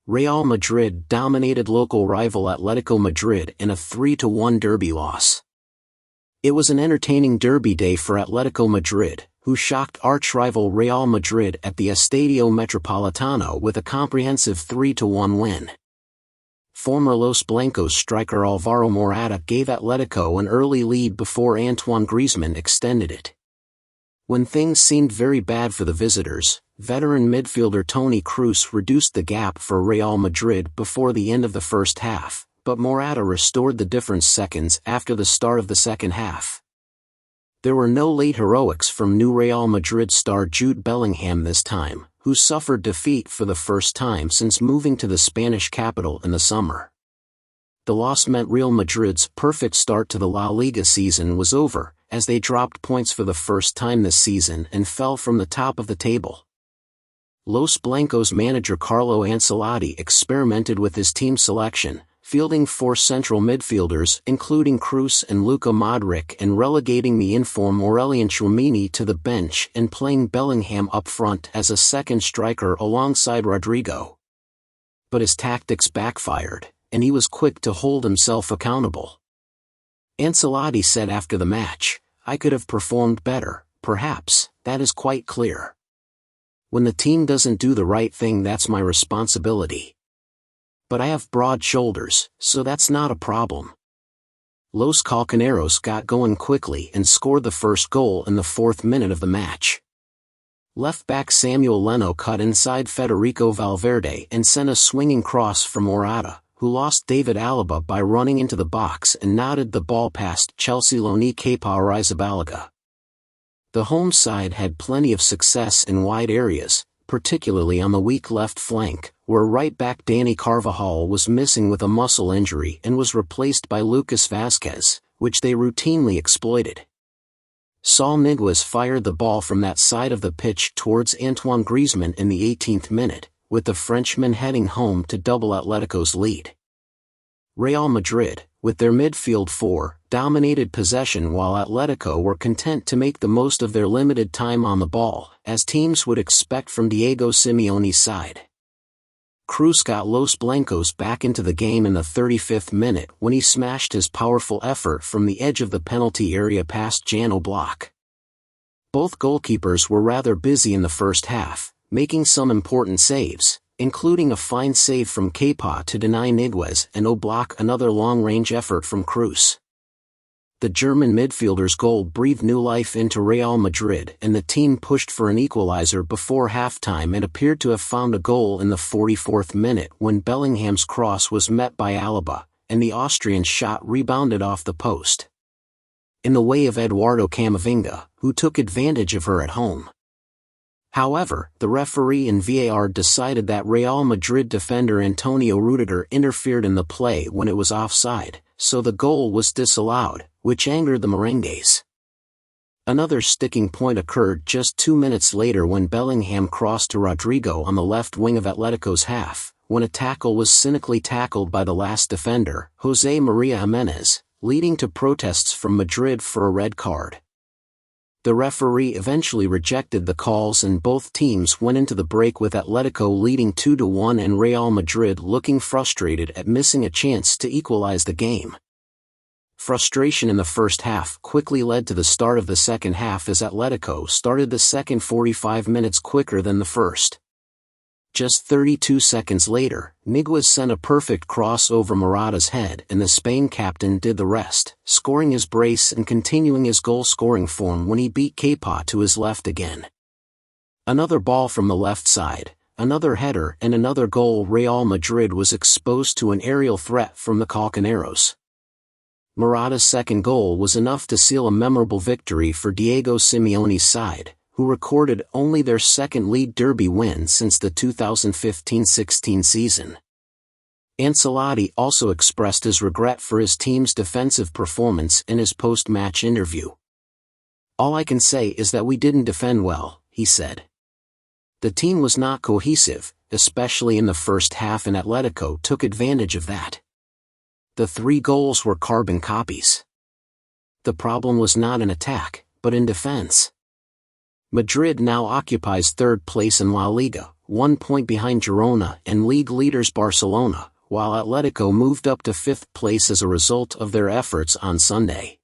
Real Madrid dominated local rival Atletico Madrid in a 3-1 derby loss. It was an entertaining derby day for Atletico Madrid, who shocked arch-rival Real Madrid at the Estadio Metropolitano with a comprehensive 3-1 win. Former Los Blancos striker Alvaro Morata gave Atletico an early lead before Antoine Griezmann extended it. When things seemed very bad for the visitors, veteran midfielder Toni Kroos reduced the gap for Real Madrid before the end of the first half, but Morata restored the difference seconds after the start of the second half. There were no late heroics from new Real Madrid star Jude Bellingham this time, who suffered defeat for the first time since moving to the Spanish capital in the summer. The loss meant Real Madrid's perfect start to the La Liga season was over, as they dropped points for the first time this season and fell from the top of the table. Los Blancos manager Carlo Ancelotti experimented with his team selection, fielding 4 central midfielders including Kroos and Luka Modric and relegating the inform Aurelien Tchouameni to the bench and playing Bellingham up front as a second striker alongside Rodrigo. But his tactics backfired, and he was quick to hold himself accountable. Ancelotti said after the match, "I could have performed better, perhaps, that is quite clear. When the team doesn't do the right thing, that's my responsibility. But I have broad shoulders, so that's not a problem." Los Calcaneros got going quickly and scored the first goal in the 4th minute of the match. Left-back Samuel Leno cut inside Federico Valverde and sent a swinging cross from Morata, who lost David Alaba by running into the box and nodded the ball past Chelsea-Loni Kepa Arrizabalaga. The home side had plenty of success in wide areas, particularly on the weak left flank, where right-back Dani Carvajal was missing with a muscle injury and was replaced by Lucas Vázquez, which they routinely exploited. Saul Niguez fired the ball from that side of the pitch towards Antoine Griezmann in the 18th minute, with the Frenchman heading home to double Atletico's lead. Real Madrid, with their midfield 4, dominated possession while Atletico were content to make the most of their limited time on the ball, as teams would expect from Diego Simeone's side. Kroos got Los Blancos back into the game in the 35th minute when he smashed his powerful effort from the edge of the penalty area past Jan Oblak. Both goalkeepers were rather busy in the first half, making some important saves, including a fine save from Kepa to deny Niguez and Oblak another long-range effort from Kroos. The German midfielder's goal breathed new life into Real Madrid and the team pushed for an equalizer before halftime and appeared to have found a goal in the 44th minute when Bellingham's cross was met by Alaba, and the Austrian shot rebounded off the post. In the way of Eduardo Camavinga, who took advantage of her at home. However, the referee in VAR decided that Real Madrid defender Antonio Rudiger interfered in the play when it was offside, so the goal was disallowed, which angered the Merengues. Another sticking point occurred just 2 minutes later when Bellingham crossed to Rodrigo on the left wing of Atletico's half, when a tackle was cynically tackled by the last defender, José María Jiménez, leading to protests from Madrid for a red card. The referee eventually rejected the calls and both teams went into the break with Atletico leading 2-1 and Real Madrid looking frustrated at missing a chance to equalize the game. Frustration in the first half quickly led to the start of the second half as Atletico started the second 45 minutes quicker than the first. Just 32 seconds later, Niguez sent a perfect cross over Morata's head and the Spain captain did the rest, scoring his brace and continuing his goal-scoring form when he beat Kepa to his left again. Another ball from the left side, another header and another goal. Real Madrid was exposed to an aerial threat from the Calcaneros. Morata's second goal was enough to seal a memorable victory for Diego Simeone's side, who recorded only their second league derby win since the 2015-16 season. Ancelotti also expressed his regret for his team's defensive performance in his post-match interview. "All I can say is that we didn't defend well," he said. The team was not cohesive, especially in the first half, and Atletico took advantage of that. The 3 goals were carbon copies. The problem was not in attack, but in defense. Madrid now occupies 3rd place in La Liga, 1 point behind Girona and league leaders Barcelona, while Atletico moved up to 5th place as a result of their efforts on Sunday.